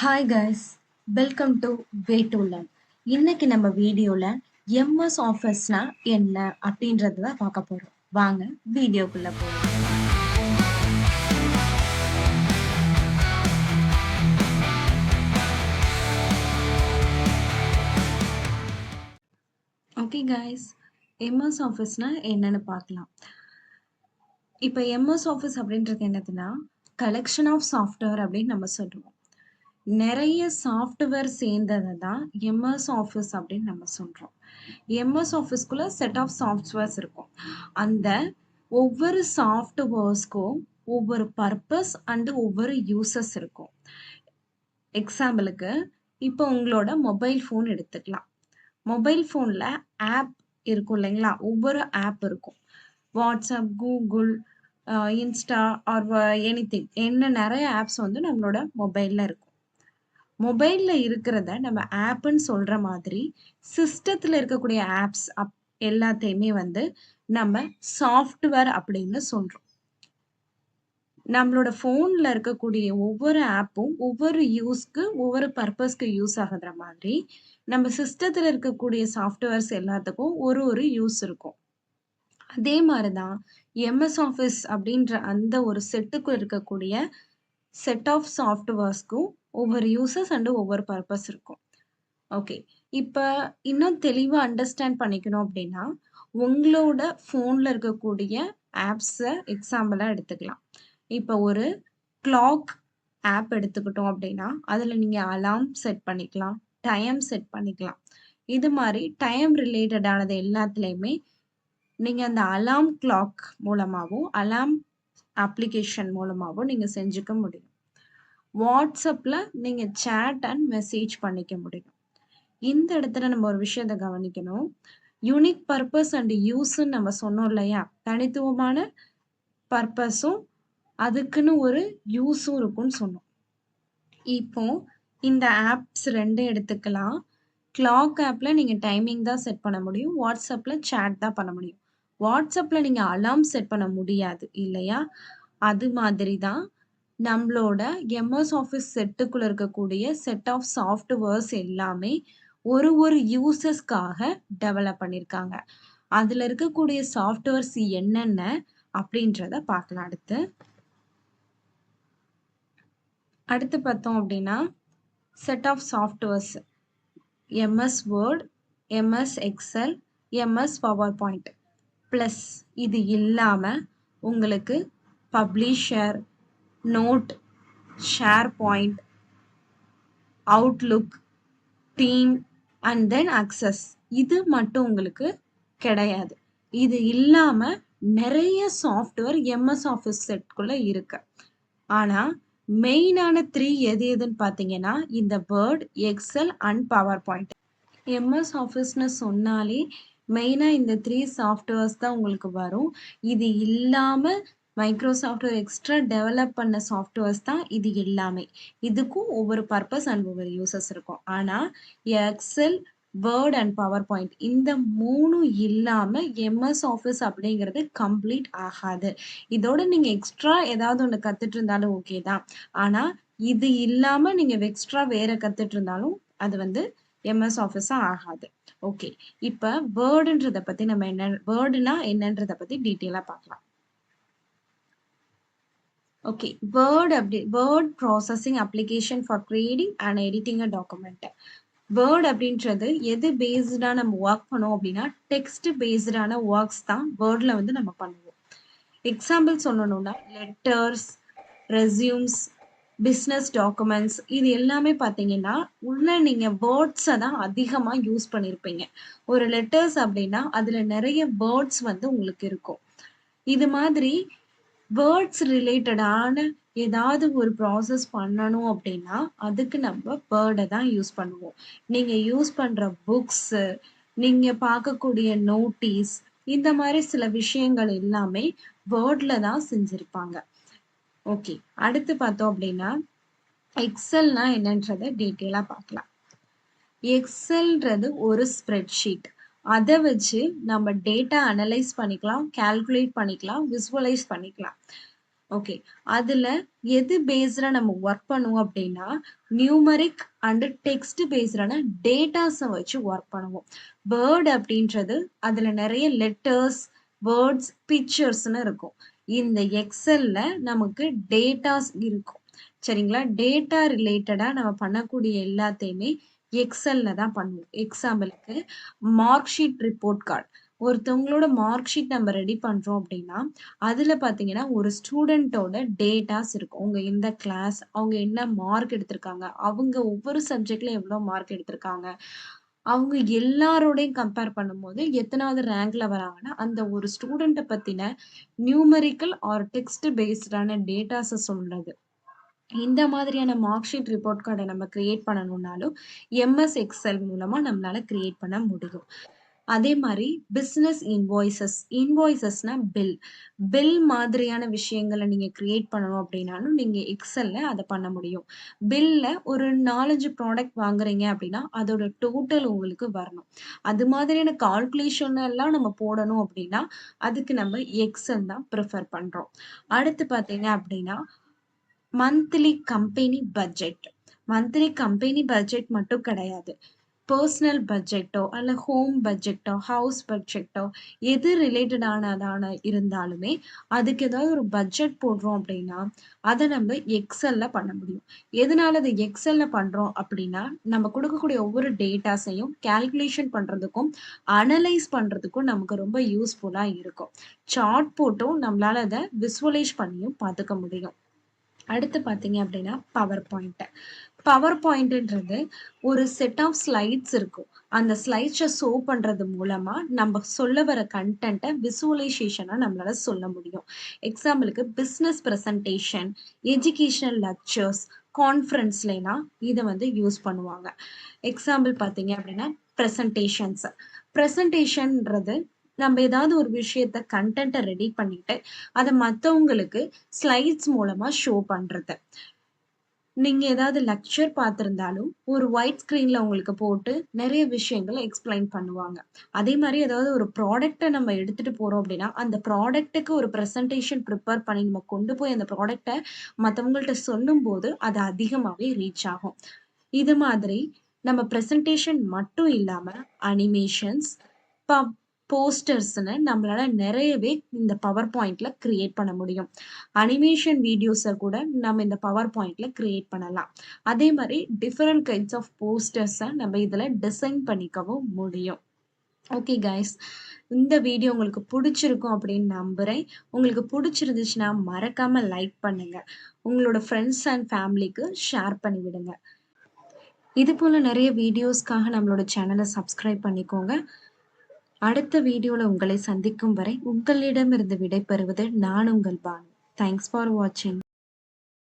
Hi guys, welcome to way to learn. இன்னைக்கு நம்ம வீடியோல எம்எஸ் ஆஃபீஸ்னா என்ன அப்படின்றது தான் பார்க்க போறோம். வாங்க வீடியோக்குள்ள போகலாம். ஓகே கைஸ், எம்எஸ் ஆஃபீஸ்னா என்னன்னு பார்க்கலாம். இப்போ எம்எஸ் ஆஃபீஸ் அப்படின்றது என்னதுன்னா கலெக்ஷன் ஆஃப் சாஃப்ட்வேர் அப்படின்னு நம்ம சொல்லுவோம். நிறைய சாஃப்ட்வேர் சேர்ந்ததை தான் எம்எஸ் ஆஃபீஸ் அப்படின்னு நம்ம சொல்றோம். எம்எஸ் ஆஃபீஸ்க்குள்ள செட் ஆஃப் சாஃப்ட்வேர்ஸ் இருக்கும். அந்த ஒவ்வொரு சாஃப்ட்வேர்ஸ்க்கும் ஒவ்வொரு பர்பஸ் அண்ட் ஒவ்வொரு யூசஸ் இருக்கும். எக்ஸாம்பிளுக்கு இப்போ உங்களோட மொபைல் ஃபோன் எடுத்துக்கலாம். மொபைல் ஃபோனில் ஆப் இருக்கும் இல்லைங்களா? ஒவ்வொரு ஆப் இருக்கும். WhatsApp, Google, Insta or anything என்ன நிறைய ஆப்ஸ் வந்து நம்மளோட மொபைலில் இருக்கும். மொபைலில் இருக்கிறத நம்ம ஆப்புன்னு சொல்கிற மாதிரி சிஸ்டத்தில் இருக்கக்கூடிய ஆப்ஸ் எல்லாத்தையுமே வந்து நம்ம சாஃப்ட்வேர் அப்படின்னு சொல்கிறோம். நம்மளோட ஃபோனில் இருக்கக்கூடிய ஒவ்வொரு ஆப்பும் ஒவ்வொரு யூஸ்க்கு ஒவ்வொரு பர்பஸ்க்கு யூஸ் ஆகுற மாதிரி நம்ம சிஸ்டத்தில் இருக்கக்கூடிய சாஃப்ட்வேர்ஸ் எல்லாத்துக்கும் ஒரு யூஸ் இருக்கும். அதே மாதிரி தான் எம்எஸ் ஆஃபீஸ் அப்படின்ற அந்த ஒரு செட்டுக்குள் இருக்கக்கூடிய செட் ஆஃப் சாஃப்ட்வேர்ஸ்க்கும் ஒவ்வொரு யூசஸ் அண்ட் ஒவ்வொரு பர்பஸ் இருக்கும். ஓகே, இப்போ இன்னும் தெளிவாக அண்டர்ஸ்டாண்ட் பண்ணிக்கணும் அப்படின்னா உங்களோட ஃபோனில் இருக்கக்கூடிய ஆப்ஸை எக்ஸாம்பிளாக எடுத்துக்கலாம். இப்போ ஒரு கிளாக் ஆப் எடுத்துக்கிட்டோம் அப்படின்னா அதில் நீங்கள் அலார்ம் செட் பண்ணிக்கலாம், டைம் செட் பண்ணிக்கலாம். இது மாதிரி டைம் ரிலேட்டடானது எல்லாத்துலேயுமே நீங்கள் அந்த அலார்ம் கிளாக் மூலமாகவும் அலார்ம் அப்ளிகேஷன் மூலமாகவும் நீங்கள் செஞ்சுக்க முடியும். வாட்ஸ்அப்பில் நீங்கள் சேட் அண்ட் மெசேஜ் பண்ணிக்க முடியும். இந்த இடத்துல நம்ம ஒரு விஷயத்தை கவனிக்கணும். யூனிக் பர்பஸ் அண்ட் யூஸ்ன்னு நம்ம சொன்னோம் இல்லையா? தனித்துவமான பர்பஸும் அதுக்குன்னு ஒரு யூஸும் இருக்குன்னு சொன்னோம். இப்போ இந்த ஆப்ஸ் ரெண்டும் எடுத்துக்கலாம். கிளாக் ஆப்பில் நீங்கள் டைமிங் தான் செட் பண்ண முடியும், வாட்ஸ்அப்பில் சேட் தான் பண்ண முடியும். வாட்ஸ்அப்பில் நீங்கள் அலார்ம் செட் பண்ண முடியாது இல்லையா? அது மாதிரி தான் நம்மளோட எம்எஸ் ஆஃபீஸ் செட்டுக்குள்ளே இருக்கக்கூடிய செட் ஆஃப் சாஃப்ட்வேர்ஸ் எல்லாமே ஒரு யூசஸ்க்காக டெவலப் பண்ணியிருக்காங்க. அதில் இருக்கக்கூடிய சாஃப்ட்வேர்ஸ் என்னென்ன அப்படின்றத பார்க்கலாம். அடுத்து பார்த்தோம் அப்படின்னா set of softwares MS Word, MS Excel, MS PowerPoint plus இது இல்லாமல் உங்களுக்கு Publisher, Note, SharePoint, Outlook, Team and then Access இது மட்டும் உங்களுக்கு கிடையாது. இது இல்லாமல் நிறைய சாஃப்ட்வேர் எம்எஸ் ஆஃபீஸ் செட்குள்ளே இருக்கு. ஆனால் மெயினான 3 எதுன்னு பார்த்தீங்கன்னா இந்த word, excel and PowerPoint. MS ஆஃபீஸ்னு சொன்னாலே மெயினாக இந்த 3 சாஃப்ட்வேர்ஸ் தான் உங்களுக்கு வரும். இது இல்லாமல் மைக்ரோசாஃப்ட் எக்ஸ்ட்ரா டெவலப் பண்ண சாஃப்ட்வேர்ஸ் தான் இது எல்லாமே. இதுக்கும் ஒவ்வொரு பர்பஸ் அண்ட் ஒவ்வொரு யூசஸ் இருக்கும். ஆனால் Excel, Word and PowerPoint இந்த 3 இல்லாமல் எம்எஸ் ஆஃபீஸ் அப்படிங்கிறது கம்ப்ளீட் ஆகாது. இதோட நீங்கள் எக்ஸ்ட்ரா ஏதாவது ஒன்று கற்றுட்டு இருந்தாலும் ஓகே தான். ஆனால் இது இல்லாமல் நீங்கள் எக்ஸ்ட்ரா வேறு கற்றுட்டு இருந்தாலும் அது வந்து எம்எஸ் ஆஃபீஸாக ஆகாது. ஓகே, இப்போ வேர்டுன்றதை பற்றி நம்ம வேர்டுனா என்னன்றதை பற்றி டீட்டெயிலாக பார்க்கலாம். Okay, word processing application for creating and editing a document. Word அப்படின்றது எது பேஸ்டாக நம்ம ஒர்க் பண்ணோம் அப்படின்னா டெக்ஸ்ட் பேஸ்டான ஒர்க்ஸ் தான் வேர்டில் வந்து நம்ம பண்ணுவோம். எக்ஸாம்பிள் சொல்லணும்னா லெட்டர்ஸ், ரெஸ்யூம்ஸ், பிஸ்னஸ் டாக்குமெண்ட்ஸ் இது எல்லாமே பார்த்தீங்கன்னா உள்ள நீங்கள் வேர்ட்ஸை தான் அதிகமாக யூஸ் பண்ணியிருப்பீங்க. ஒரு லெட்டர்ஸ் அப்படின்னா அதில் நிறைய வேர்ட்ஸ் வந்து உங்களுக்கு இருக்கும். இது மாதிரி வேர்ட்ஸ் ரிலேட்டடான ஏதாவது ஒரு ப்ராசஸ் பண்ணணும் அப்படின்னா அதுக்கு நம்ம வேர்டை தான் யூஸ் பண்ணுவோம். நீங்கள் யூஸ் பண்ணுற புக்ஸு, நீங்கள் பார்க்கக்கூடிய நோட்டீஸ் இந்த மாதிரி சில விஷயங்கள் எல்லாமே வேர்டில் தான் செஞ்சுருப்பாங்க. ஓகே, அடுத்து பார்த்தோம் அப்படின்னா எக்ஸல்னா என்னன்றதை டீட்டெயிலாக பார்க்கலாம். எக்ஸல்ன்றது ஒரு ஸ்ப்ரெட்ஷீட். அதை வச்சு நம்ம டேட்டா அனலைஸ் பண்ணிக்கலாம், கால்குலேட் பண்ணிக்கலாம், விசுவலைஸ் பண்ணிக்கலாம். ஓகே. அதுல எது பேஸ்டா நம்ம ஒர்க் பண்ணுவோம் அப்டின்னா, நியூமெரிக் அண்ட் டெக்ஸ்ட் பேஸ்டான டேட்டாஸ வச்சு ஒர்க் பண்ணுவோம். வேர்ட் அப்டின்றது அதுல நெறைய லெட்டர்ஸ், வேர்ட்ஸ், பிக்சர்ஸ்ன்னு இருக்கும். இந்த எக்ஸெல்ல நமக்கு டேட்டாஸ் இருக்கும். சரிங்களா? டேட்டா ரிலேட்டடா நம்ம பண்ணக்கூடிய எல்லாத்தையுமே எக்ஸெல்ல தான் பண்ணுவோம். எக்ஸாம்பிளுக்கு மார்க் ஷீட் ரிப்போர்ட் கார்ட். ஒருத்தவங்களோட மார்க் ஷீட் நம்ம ரெடி பண்றோம் அப்டின்னா, அதுல பார்த்தீங்கன்னா, ஒரு ஸ்டூடண்ட்டோட டேட்டாஸ் இருக்கும். அவங்க எந்த கிளாஸ், அவங்க என்ன மார்க் எடுத்திருக்காங்க, அவங்க ஒவ்வொரு சப்ஜெக்ட்ல எவ்வளோ மார்க் எடுத்திருக்காங்க, அவங்க எல்லாரோடையும் கம்பேர் பண்ணும்போது எத்தனாவது ரேங்க்ல வராங்கன்னா, அந்த ஒரு ஸ்டூடண்ட்ட பத்தின நியூமெரிக்கல் ஆர் டெக்ஸ்ட் பேஸ்டான டேட்டாஸ சொல்றது. இந்த மாதிரியான மார்க் ஷீட் ரிப்போர்ட் கார்ட நம்ம கிரியேட் பண்ணணும்னாலும், எம்எஸ் எக்ஸெல் மூலமா நம்மளால கிரியேட் பண்ண முடியும். அதே மாரி பிசினஸ் இன்வாய்ஸஸ். இன்வாய்ஸஸ்னா பில். பில் மாதிரியான விஷயங்கள நீங்க கிரியேட் பண்ணணும் அப்டின்னாலும், நீங்க எக்ஸெல்ல அத பண்ண முடியும். பில்ல ஒரு 4, 5 ப்ராடக்ட் வாங்குறீங்க அப்டின்னா, அதோட டோட்டல் உங்களுக்கு வரணும். அது மாதிரியான கால்குலேஷன் எல்லாம் நம்ம போடணும் அப்டின்னா, அதுக்கு நம்ம எக்ஸெல் தான் பிரிஃபர் பண்றோம். அடுத்து பார்த்தீங்க அப்டின்னா, monthly company budget. Monthly company budget மட்டும் கிடையாது. பெர்சனல் பட்ஜெட்டோ, அல்ல ஹோம் பட்ஜெட்டோ, ஹவுஸ் பட்ஜெட்டோ எது ரிலேட்டடானதான இருந்தாலுமே, அதுக்கு ஏதாவது ஒரு பட்ஜெட் போடுறோம் அப்படின்னா, அத நம்ம எக்ஸெல்ல பண்ண முடியும். எதனால அத எக்ஸெல்ல பண்றோம் அப்படின்னா, நம்ம குடுக்கக்கூடிய ஒவ்வொரு டேட்டாஸையும் கால்குலேஷன் பண்றதுக்கும், அனலைஸ் பண்றதுக்கும் நமக்கு ரொம்ப யூஸ்ஃபுல்லா இருக்கும். சார்ட் போட்டும் நம்மளால அத விசுவலைஸ் பண்ணியும் பார்த்துக்க முடியும். அடுத்து பார்த்தீங்க அப்படின்னா, பவர் பாயிண்ட். பவர் பாயிண்ட்ன்றது ஒரு செட் ஆஃப் ஸ்லைட்ஸ் இருக்கும். அந்த ஸ்லைட்ஸ ஷோ பண்றது மூலமா நம்ம சொல்ல வர கன்டென்ட்ட விசுவலைசேஷனா நம்மளால சொல்ல முடியும். எக்ஸாம்பிளுக்கு பிசினஸ் பிரசன்டேஷன், எஜுகேஷனல் லெக்சர்ஸ், கான்ஃபரன்ஸ்லலாம் இத வந்து யூஸ் பண்ணுவாங்க. எக்ஸாம்பிள் பார்த்தீங்க அப்படின்னா, பிரசன்டேஷன்ஸ். பிரசன்டேஷன்ன்றது நம்ம ஏதாவது ஒரு விஷயத்த கன்டென்ட்ட ரெடி பண்ணிட்டு, அத மத்தவங்களுக்கு ஸ்லைட்ஸ் மூலமா ஷோ பண்றது. நீங்க ஏதாவது லெக்சர் பார்த்திருந்தாலும், ஒரு ஒயிட் ஸ்க்ரீன்ல உங்களுக்கு போட்டு நெறைய விஷயங்கள எக்ஸ்ப்ளைன் பண்ணுவாங்க. அதே மாரி ஏதாவது ஒரு ப்ராடக்ட்ட நம்ம எடுத்துட்டு போறோம் அப்டின்னா, அந்த ப்ராடக்ட்டுக்கு ஒரு பிரசன்டேஷன் ப்ரிப்பேர் பண்ணி நம்ம கொண்டு போய் அந்த ப்ராடக்ட்ட மத்தவங்கள்ட்ட சொல்லும்போது, அது அதிகமாவே ரீச் ஆகும். இது மாதிரி நம்ம பிரசன்டேஷன் மட்டும் இல்லாம, அனிமேஷன்ஸ், பப் போஸ்டர்ஸ்ன்னு நம்மளால நெறையவே இந்த பவர் பாயிண்ட்ல கிரியேட் பண்ண முடியும். அனிமேஷன் வீடியோஸ கூட நம்ம இந்த பவர் பாயிண்ட்ல கிரியேட் பண்ணலாம். அதே மாரி டிஃபரண்ட் கைண்ட்ஸ் ஆஃப் போஸ்டர்ஸ நம்ம இதுல டிசைன் பண்ணிக்கவும் முடியும். Okay guys. இந்த வீடியோ உங்களுக்கு புடிச்சிருக்கும் அப்படின்னு நம்புறேன். உங்களுக்கு புடிச்சிருந்துச்சுன்னா மறக்காம லைக் பண்ணுங்க. உங்களோட ஃப்ரெண்ட்ஸ் அண்ட் ஃபேமிலிக்கு ஷேர் பண்ணி விடுங்க. இது போல நெறைய வீடியோஸ்க்காக நம்மளோட சேனல சப்ஸ்கிரைப் பண்ணிக்கோங்க. அடுத்த வீடியோல உங்களை சந்திக்கும் வரை உங்களிடமிருந்து விடைபெறுவது நான் உங்கள் பானு. தேங்க்ஸ் ஃபார் வாட்சிங்.